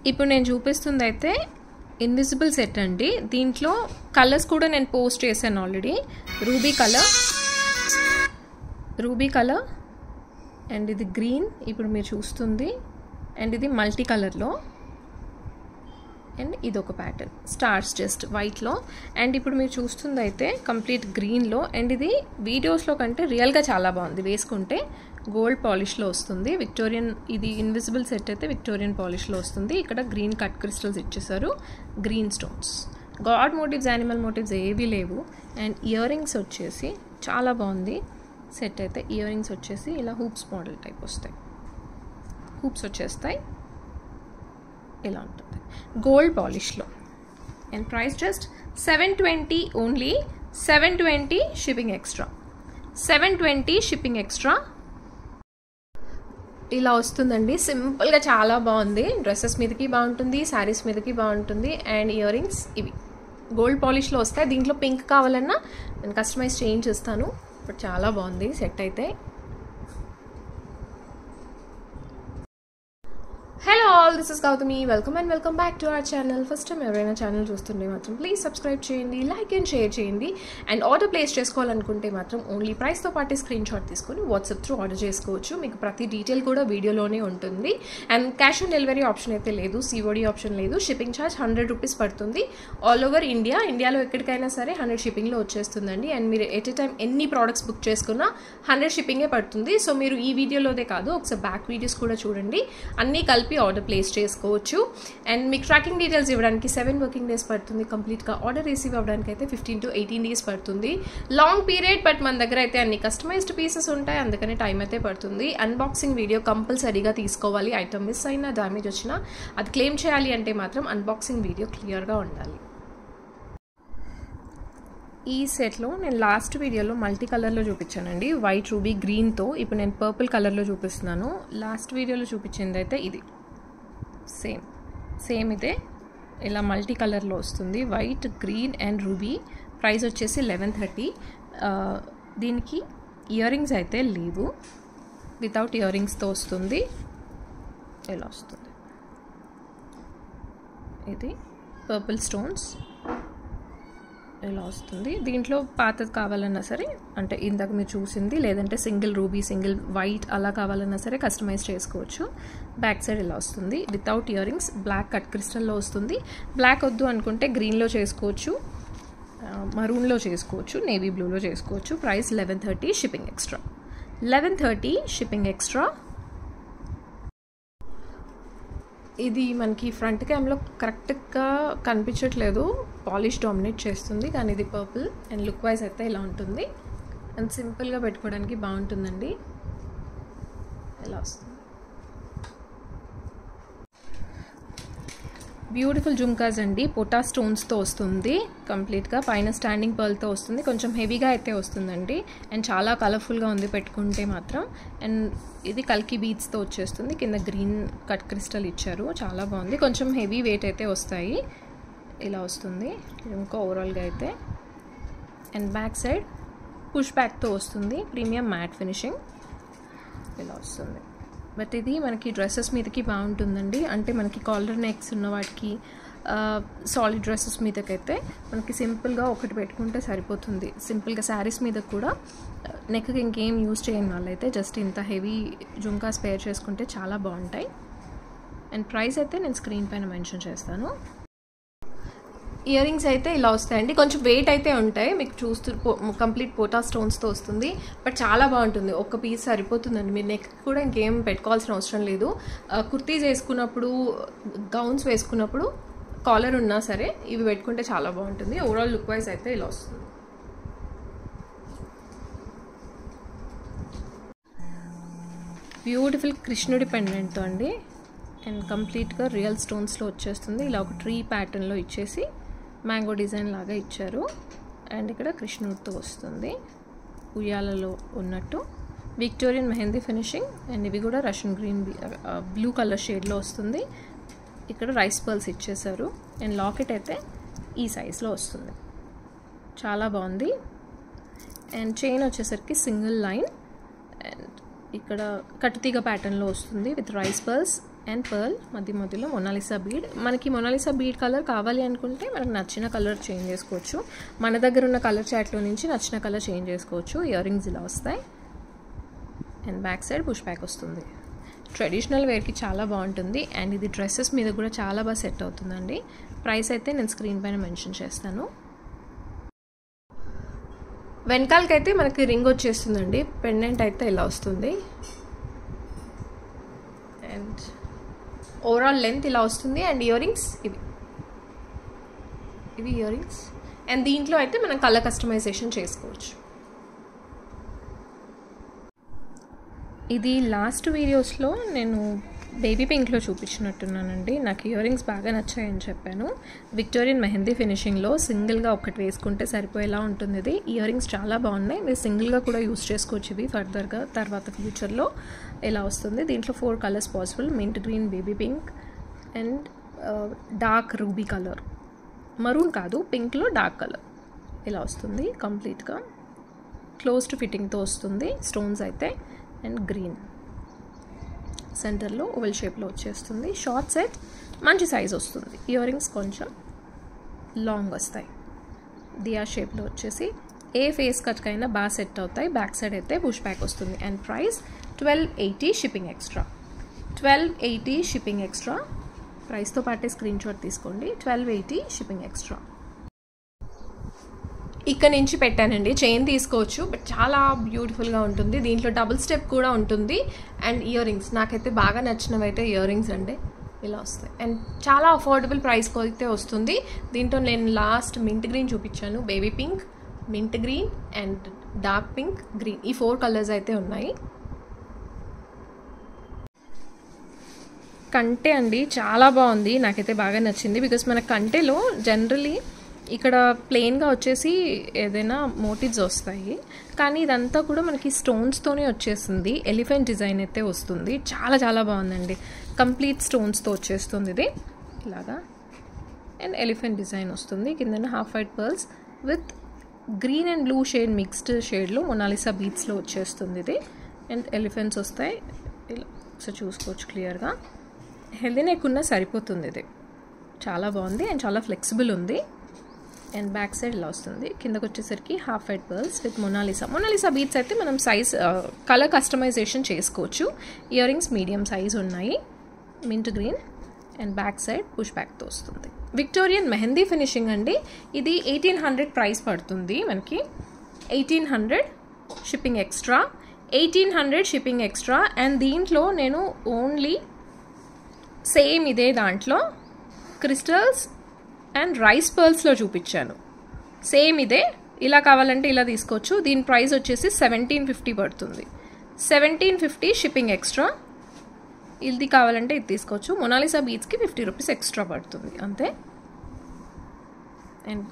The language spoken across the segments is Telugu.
ఇప్పుడు నేను చూపిస్తుంది అయితే ఇన్విజిబుల్ సెట్ అండి. దీంట్లో కలర్స్ కూడా నేను పోస్ట్ చేశాను ఆల్రెడీ. రూబీ కలర్ అండ్ ఇది గ్రీన్ ఇప్పుడు మీరు చూస్తుంది, అండ్ ఇది మల్టీ కలర్లో, అండ్ ఇది ఒక ప్యాటర్న్ స్టార్స్ జస్ట్ వైట్లో, అండ్ ఇప్పుడు మీరు చూస్తుంది అయితే కంప్లీట్ గ్రీన్లో, అండ్ ఇది వీడియోస్లో కంటే రియల్గా చాలా బాగుంది. వేసుకుంటే గోల్డ్ పాలిష్లో వస్తుంది. విక్టోరియన్ ఇది ఇన్విజిబుల్ సెట్ అయితే విక్టోరియన్ పాలిష్లో వస్తుంది. ఇక్కడ గ్రీన్ కట్ క్రిస్టల్స్ ఇచ్చేసారు, green stones, god motives animal motives ఏవీ లేవు. అండ్ ఇయర్ రింగ్స్ వచ్చేసి చాలా బాగుంది సెట్ అయితే. ఇయర్ రింగ్స్ వచ్చేసి ఇలా హూప్స్ మోడల్ టైప్ వస్తాయి, హూప్స్ వచ్చేస్తాయి, ఇలా ఉంటుంది గోల్డ్ పాలిష్లో. And price just 720 only. 720 shipping extra, 720 shipping extra. ఇలా వస్తుందండి, సింపుల్గా చాలా బాగుంది. డ్రెస్సెస్ మీదకి బాగుంటుంది, శారీస్ మీదకి బాగుంటుంది. అండ్ ఇయర్ రింగ్స్ ఇవి గోల్డ్ పాలిష్లో వస్తాయి. దీంట్లో పింక్ కావాలన్నా నేను కస్టమైజ్ చేయించిస్తాను. బట్ చాలా బాగుంది సెట్ అయితే. Hello all, this is Gautami. Welcome and welcome back to our channel. First time ఎవరైనా ఛానల్ చూస్తుంటే మాత్రం ప్లీజ్ సబ్స్క్రైబ్ చేయండి, లైక్ అండ్ షేర్ చేయండి. అండ్ ఆర్డర్ ప్లేస్ చేసుకోవాలనుకుంటే మాత్రం ఓన్లీ ప్రైస్తో పాటు స్క్రీన్ షాట్ తీసుకొని వాట్సాప్ త్రూ ఆర్డర్ చేసుకోవచ్చు. మీకు ప్రతి డీటెయిల్ కూడా వీడియోలోనే ఉంటుంది. And cash on delivery option అయితే లేదు, సిఓడి ఆప్షన్ లేదు. షిప్పింగ్ ఛార్జ్ 100 రూపీస్ పడుతుంది ఆల్ ఓవర్ ఇండియా. ఇండియాలో ఎక్కడికైనా సరే 100 షిప్పింగ్లో వచ్చేస్తుందండి. అండ్ మీరు ఎట్ ఎ టైం ఎన్ని ప్రోడక్ట్స్ బుక్ చేసుకున్నా 100 షిప్పింగే పడుతుంది. సో మీరు ఈ వీడియోలోదే కాదు, ఒకసారి బ్యాక్ వీడియోస్ కూడా చూడండి, అన్నీ కలిపి ఆర్డర్ ప్లేస్ చేసుకోవచ్చు. అండ్ మీకు ట్రాకింగ్ డీటెయిల్స్ ఇవ్వడానికి 7 వర్కింగ్ డేస్ పడుతుంది. కంప్లీట్గా ఆర్డర్ రిసీవ్ అవ్వడానికి అయితే 15 to 18 డేస్ పడుతుంది. లాంగ్ పీరియడ్, బట్ మన దగ్గర అయితే అన్ని కస్టమైజ్డ్ పీసెస్ ఉంటాయి, అందుకని టైం అయితే పడుతుంది. అన్బాక్సింగ్ వీడియో కంపల్సరీగా తీసుకోవాలి. ఐటమ్ మిస్ అయినా డ్యామేజ్ వచ్చినా అది క్లెయిమ్ చేయాలి అంటే మాత్రం అన్బాక్సింగ్ వీడియో క్లియర్గా ఉండాలి. ఈ సెట్లో నేను లాస్ట్ వీడియోలో మల్టీ కలర్లో చూపించానండి, వైట్ రూబీ గ్రీన్తో. ఇప్పుడు నేను పర్పుల్ కలర్లో చూపిస్తున్నాను. లాస్ట్ వీడియోలో చూపించింది అయితే ఇది సేమ్ ఇదే, ఇలా మల్టీ కలర్లో వస్తుంది, white green and ruby. Price వచ్చేసి 1130. దీనికి ఇయర్ రింగ్స్ అయితే లేవు, వితౌట్ ఇయర్ రింగ్స్తో వస్తుంది. ఇలా వస్తుంది, ఇది పర్పుల్ స్టోన్స్ ఇలా వస్తుంది. దీంట్లో పాతది కావాలన్నా సరే, అంటే ఇందాక మీరు చూసింది, లేదంటే సింగిల్ రూబీ సింగిల్ వైట్ అలా కావాలన్నా సరే కస్టమైజ్ చేసుకోవచ్చు. బ్యాక్ సైడ్ ఇలా వస్తుంది without ear rings. Black cut క్రిస్టల్లో వస్తుంది. బ్లాక్ వద్దు అనుకుంటే గ్రీన్లో చేసుకోవచ్చు, మరూన్లో చేసుకోవచ్చు, నేవీ బ్లూలో చేసుకోవచ్చు. Price 1130 shipping extra. 1130 shipping extra. ఇది మనకి ఫ్రంట్ క్యామ్లో కరెక్ట్గా కనిపించట్లేదు, పాలిష్ డామినేట్ చేస్తుంది, కానీ ఇది పర్పుల్. అండ్ లుక్ వైజ్ అయితే ఇలా ఉంటుంది. అండ్ సింపుల్గా పెట్టుకోవడానికి బాగుంటుందండి. ఇలా వస్తుంది. బ్యూటిఫుల్ జుమ్కాస్ అండి, పోటా స్టోన్స్తో వస్తుంది కంప్లీట్గా. పైన స్టాండింగ్ పర్ల్తో వస్తుంది, కొంచెం హెవీగా అయితే వస్తుందండి. అండ్ చాలా కలర్ఫుల్గా ఉంది పెట్టుకుంటే మాత్రం. అండ్ ఇది కల్కి బీడ్స్తో వచ్చేస్తుంది. కింద గ్రీన్ కట్ క్రిస్టల్ ఇచ్చారు, చాలా బాగుంది. కొంచెం హెవీ వెయిట్ అయితే వస్తాయి. ఇలా వస్తుంది ఇంకా ఓవరాల్గా అయితే. అండ్ బ్యాక్ సైడ్ పుష్ బ్యాక్తో వస్తుంది, ప్రీమియం మ్యాట్ ఫినిషింగ్ ఇలా వస్తుంది. బట్ ఇది మనకి డ్రెస్సెస్ మీదకి బాగుంటుందండి. అంటే మనకి కాలర్ నెక్స్ ఉన్న వాటికి, సాలిడ్ డ్రెస్సెస్ మీదకైతే మనకి సింపుల్గా ఒకటి పెట్టుకుంటే సరిపోతుంది. సింపుల్గా శారీస్ మీద కూడా నెక్కి ఇంకేం యూజ్ చేయని వాళ్ళైతే జస్ట్ ఇంత హెవీ జుంకాస్ పేర్ చేసుకుంటే చాలా బాగుంటాయి. అండ్ ప్రైస్ అయితే నేను స్క్రీన్ పైన మెన్షన్ చేస్తాను. ఇయర్ రింగ్స్ అయితే ఇలా వస్తాయండి, కొంచెం వెయిట్ అయితే ఉంటాయి. మీకు చూస్తూ కంప్లీట్ పోటా స్టోన్స్తో వస్తుంది, బట్ చాలా బాగుంటుంది. ఒక్క పీస్ సరిపోతుందండి, మీరు నెక్ కూడా ఇంకేం పెట్టుకోవాల్సిన అవసరం లేదు. కుర్తీస్ వేసుకున్నప్పుడు, గౌన్స్ వేసుకున్నప్పుడు, కాలర్ ఉన్నా సరే ఇవి పెట్టుకుంటే చాలా బాగుంటుంది. ఓవరాల్ లుక్ వైజ్ అయితే ఇలా వస్తుంది. బ్యూటిఫుల్ కృష్ణుడి పెండెంట్తో అండి. అండ్ కంప్లీట్గా రియల్ స్టోన్స్లో వచ్చేస్తుంది. ఇలా ఒక ట్రీ ప్యాటర్న్లో ఇచ్చేసి మ్యాంగో డిజైన్ లాగా ఇచ్చారు. అండ్ ఇక్కడ కృష్ణుడితో వస్తుంది, ఉయ్యాలలో ఉన్నట్టు. Victorian mehndi finishing. అండ్ ఇవి కూడా రష్యన్ గ్రీన్ బ్లూ కలర్ షేడ్లో వస్తుంది. ఇక్కడ రైస్ పర్ల్స్ ఇచ్చేసారు. అండ్ లాకెట్ అయితే ఈ సైజ్లో వస్తుంది, చాలా బాగుంది. అండ్ చైన్ వచ్చేసరికి సింగిల్ లైన్. అండ్ ఇక్కడ కట్టుతీగ ప్యాటర్న్లో వస్తుంది with rice pearls. And pearl మధ్యలో మొనాలిసా బీడ్. మనకి మొనాలిసా బీడ్ కలర్ కావాలి అనుకుంటే మనకు నచ్చిన కలర్ చేంజ్ చేసుకోవచ్చు. మన దగ్గర ఉన్న కలర్ చాట్లో నుంచి నచ్చిన కలర్ చేంజ్ చేసుకోవచ్చు. ఇయర్ రింగ్స్ ఇలా వస్తాయి and back side push back వస్తుంది. ట్రెడిషనల్ వేర్కి చాలా బాగుంటుంది అండ్ ఇది డ్రెస్సెస్ మీద కూడా చాలా బాగా సెట్ అవుతుందండి. ప్రైస్ అయితే నేను స్క్రీన్ పైన మెన్షన్ చేస్తాను. వెనకాలకైతే మనకి రింగ్ వచ్చేస్తుందండి. పెండెంట్ అయితే ఇలా వస్తుంది అండ్ ఓవరాల్ లెంత్ ఇలా వస్తుంది. అండ్ ఇయర్ రింగ్స్ ఇవి ఇయర్ రింగ్స్ అండ్ దీంట్లో అయితే మనం కలర్ కస్టమైజేషన్ చేసుకోవచ్చు. ఇది లాస్ట్ వీడియోస్లో నేను బేబీ పింక్లో చూపించినట్టున్నానండి. నాకు ఇయర్ రింగ్స్ బాగా నచ్చాయని చెప్పాను. విక్టోరియన్ మెహందీ ఫినిషింగ్లో సింగిల్గా ఒకటి వేసుకుంటే సరిపోయేలా ఉంటుంది. ఇది ఇయర్ రింగ్స్ చాలా బాగున్నాయి. మీరు సింగిల్గా కూడా యూస్ చేసుకోవచ్చు. ఇవి ఫర్దర్గా తర్వాత ఫ్యూచర్లో ఇలా వస్తుంది. దీంట్లో 4 colours possible. Mint green, baby pink and dark ruby colour. Maroon కాదు, పింక్లో డార్క్ కలర్ ఇలా వస్తుంది. కంప్లీట్గా క్లోజ్డ్ ఫిట్టింగ్తో వస్తుంది. స్టోన్స్ అయితే అండ్ గ్రీన్ సెంటర్లో ఓవెల్ షేప్లో వచ్చేస్తుంది. షార్ట్ సెట్ మంచి సైజ్ వస్తుంది. ఇయర్ రింగ్స్ కొంచెం లాంగ్ వస్తాయి. దియా షేప్లో వచ్చేసి ఏ ఫేస్ కట్కైనా బాగా సెట్ అవుతాయి. బ్యాక్ సైడ్ అయితే పుష్ బ్యాక్ వస్తుంది. And price 1280 shipping extra. 1280 shipping extra. ప్రైస్తో పాటే స్క్రీన్ షాట్ తీసుకోండి. 1280 షిప్పింగ్ ఎక్స్ట్రా. ఇక్కడ నుంచి పెట్టానండి. చైన్ తీసుకోవచ్చు బట్ చాలా బ్యూటిఫుల్గా ఉంటుంది. దీంట్లో డబుల్ స్టెప్ కూడా ఉంటుంది. అండ్ ఇయర్ రింగ్స్ నాకైతే బాగా నచ్చినవి అయితే ఇయర్ రింగ్స్ అండి ఇలా వస్తాయి. అండ్ చాలా అఫోర్డబుల్ ప్రైస్కి అయితే వస్తుంది. దీంట్లో నేను లాస్ట్ మింట్ గ్రీన్ చూపించాను, baby pink, mint green and dark pink, green, ఈ 4 కలర్స్ అయితే ఉన్నాయి. కంటే అండి చాలా బాగుంది. నాకైతే బాగా నచ్చింది. బికాస్ మన కంటేలో జనరలీ ఇక్కడ ప్లెయిన్గా వచ్చేసి ఏదైనా మోటివ్స్ వస్తాయి, కానీ ఇదంతా కూడా మనకి స్టోన్స్తోనే వచ్చేసింది. ఎలిఫెంట్ డిజైన్ అయితే వస్తుంది. చాలా చాలా బాగుందండి. కంప్లీట్ స్టోన్స్తో వచ్చేస్తుంది ఇది ఇలాగా. అండ్ ఎలిఫెంట్ డిజైన్ వస్తుంది. కింద half white pearls with green and blue shade mixed షేడ్లో మొనాలిసా బీట్స్లో వచ్చేస్తుంది ఇది. అండ్ ఎలిఫెంట్స్ వస్తాయి ఇలా. సో చూసుకోవచ్చు క్లియర్గా. హెల్దీ నెక్ ఉన్న సరిపోతుంది ఇది. చాలా బాగుంది అండ్ చాలా ఫ్లెక్సిబుల్ ఉంది. అండ్ బ్యాక్ సైడ్ ఇలా వస్తుంది. కిందకు వచ్చేసరికి half white pearls with Mona Lisa beads అయితే మనం సైజ్ కలర్ కస్టమైజేషన్ చేసుకోవచ్చు. ఇయర్ రింగ్స్ మీడియం సైజ్ ఉన్నాయి. Mint green and back side push బ్యాక్తో వస్తుంది. విక్టోరియన్ మెహందీ ఫినిషింగ్ అండి. ఇది 1800 ప్రైస్ పడుతుంది మనకి. 1800 shipping extra. 1800 shipping extra. And దీంట్లో నేను ఓన్లీ సేమ్ ఇదే దాంట్లో క్రిస్టల్స్ అండ్ రైస్ పర్ల్స్లో చూపించాను. సేమ్ ఇదే. ఇలా కావాలంటే ఇలా తీసుకోవచ్చు. దీని ప్రైస్ వచ్చేసి 1750 పడుతుంది. 1750 షిప్పింగ్ ఎక్స్ట్రా. ఇది కావాలంటే ఇది తీసుకోవచ్చు. మొనాలిసా బీట్స్కి 50 రూపీస్ ఎక్స్ట్రా పడుతుంది అంతే. అండ్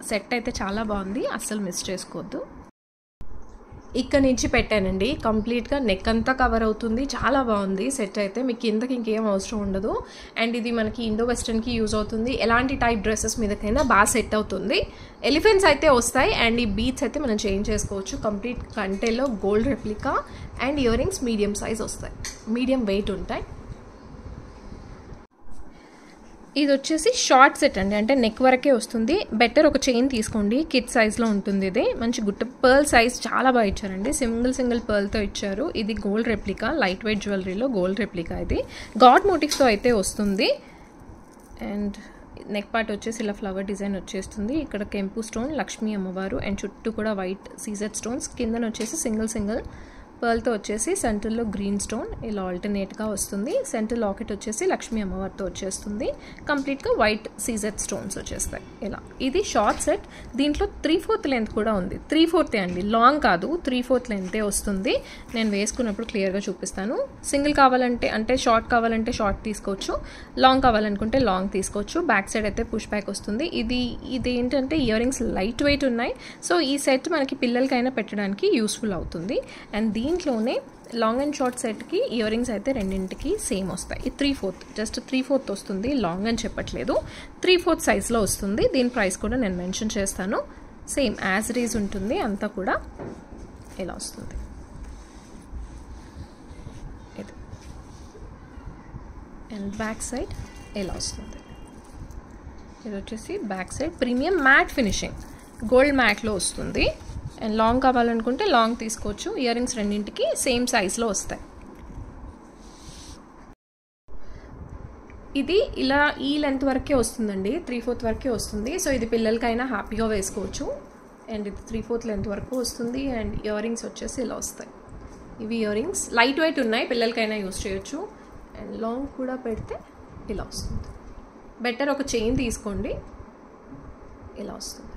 సెట్ అయితే చాలా బాగుంది, అస్సలు మిస్ చేసుకోవద్దు. ఇక్కడ నుంచి పెట్టానండి. కంప్లీట్గా నెక్ అంతా కవర్ అవుతుంది. చాలా బాగుంది సెట్ అయితే. మీకు కిందకి ఇంకేం అవసరం ఉండదు. అండ్ ఇది మనకి ఇండో వెస్టర్న్కి యూజ్ అవుతుంది. ఎలాంటి టైప్ డ్రెస్సెస్ మీదకైనా బాగా సెట్ అవుతుంది. ఎలిఫెంట్స్ అయితే వస్తాయి అండ్ ఈ బీట్స్ అయితే మనం చేంజ్ చేసుకోవచ్చు. కంప్లీట్ కంటేలో gold replica and ear rings medium size వస్తాయి. మీడియం వెయిట్ ఉంటాయి. ఇది వచ్చేసి షార్ట్ సెట్ అండి. అంటే నెక్ వరకే వస్తుంది. బెటర్ ఒక చైన్ తీసుకోండి. కిడ్ సైజ్లో ఉంటుంది ఇది. మంచి గుట్ట పర్ల్ సైజ్ చాలా బాగా ఇచ్చారండి. సింగిల్ పర్ల్తో ఇచ్చారు. ఇది గోల్డ్ రెప్లికా, లైట్ వెయిట్ జ్యువెలరీలో గోల్డ్ రెప్లికా. ఇది గాడ్ మోటివ్స్తో అయితే వస్తుంది. అండ్ నెక్ పార్ట్ వచ్చేసి ఇలా ఫ్లవర్ డిజైన్ వచ్చేస్తుంది. ఇక్కడ కెంపు స్టోన్, లక్ష్మీ అమ్మవారు అండ్ చుట్టూ కూడా వైట్ సీజెడ్ స్టోన్స్. కిందన వచ్చేసి సింగిల్ పర్ల్తో వచ్చేసి సెంటర్లో గ్రీన్ స్టోన్ ఇలా ఆల్టర్నేట్గా వస్తుంది. సెంటర్ లాకెట్ వచ్చేసి లక్ష్మీ అమ్మవారితో వచ్చేస్తుంది. కంప్లీట్గా వైట్ సీజెడ్ స్టోన్స్ వచ్చేస్తాయి ఇలా. ఇది షార్ట్ సెట్. దీంట్లో 3/4 లెంత్ కూడా ఉంది. 3/4 అండి, లాంగ్ కాదు, 3/4 లెంతే వస్తుంది. నేను వేసుకున్నప్పుడు క్లియర్గా చూపిస్తాను. సింగిల్ కావాలంటే అంటే షార్ట్ కావాలంటే షార్ట్ తీసుకోవచ్చు, లాంగ్ కావాలనుకుంటే లాంగ్ తీసుకోవచ్చు. బ్యాక్ సైడ్ అయితే పుష్ బ్యాక్ వస్తుంది. ఇది ఏంటంటే ఇయర్ రింగ్స్ లైట్ వెయిట్ ఉన్నాయి. సో ఈ సెట్ మనకి పిల్లలకైనా పెట్టడానికి యూస్ఫుల్ అవుతుంది. అండ్ దీంట్లోనే లాంగ్ అండ్ షార్ట్ సెట్కి ఇయర్ రింగ్స్ అయితే రెండింటికి సేమ్ వస్తాయి. 3/4 జస్ట్ 3/4 వస్తుంది. లాంగ్ అని చెప్పట్లేదు, 3/4 సైజ్లో వస్తుంది. దీని ప్రైస్ కూడా నేను మెన్షన్ చేస్తాను. సేమ్ యాజ్ ఇట్ ఈజ్ ఉంటుంది. అంతా కూడా ఇలా వస్తుంది. ఇది అండ్ బ్యాక్ సైడ్ ఇలా వస్తుంది. ఇది వచ్చేసి back side premium matte finishing gold మ్యాట్లో వస్తుంది. అండ్ లాంగ్ కావాలనుకుంటే లాంగ్ తీసుకోవచ్చు. ఇయర్ రింగ్స్ రెండింటికి సేమ్ సైజ్లో వస్తాయి. ఇది ఇలా ఈ లెంత్ వరకే వస్తుందండి, 3/4 వరకే వస్తుంది. సో ఇది పిల్లలకైనా హ్యాపీగా వేసుకోవచ్చు. అండ్ ఇది 3/4 లెంత్ వరకు వస్తుంది. అండ్ ఇయర్ రింగ్స్ వచ్చేసి ఇలా వస్తాయి. ఇవి ఇయర్ రింగ్స్ లైట్ వెయిట్ ఉన్నాయి, పిల్లలకైనా యూస్ చేయొచ్చు. అండ్ లాంగ్ కూడా పెడితే ఇలా వస్తుంది. బెటర్ ఒక చైన్ తీసుకోండి, ఇలా వస్తుంది.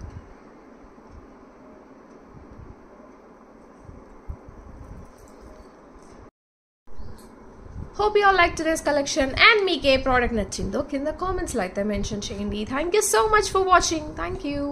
Hope you all liked today's collection and meek A product నచ్చిందో కింద కామెంట్స్లో అయితే మెన్షన్ చేయండి. Thank you so much for watching. Thank you.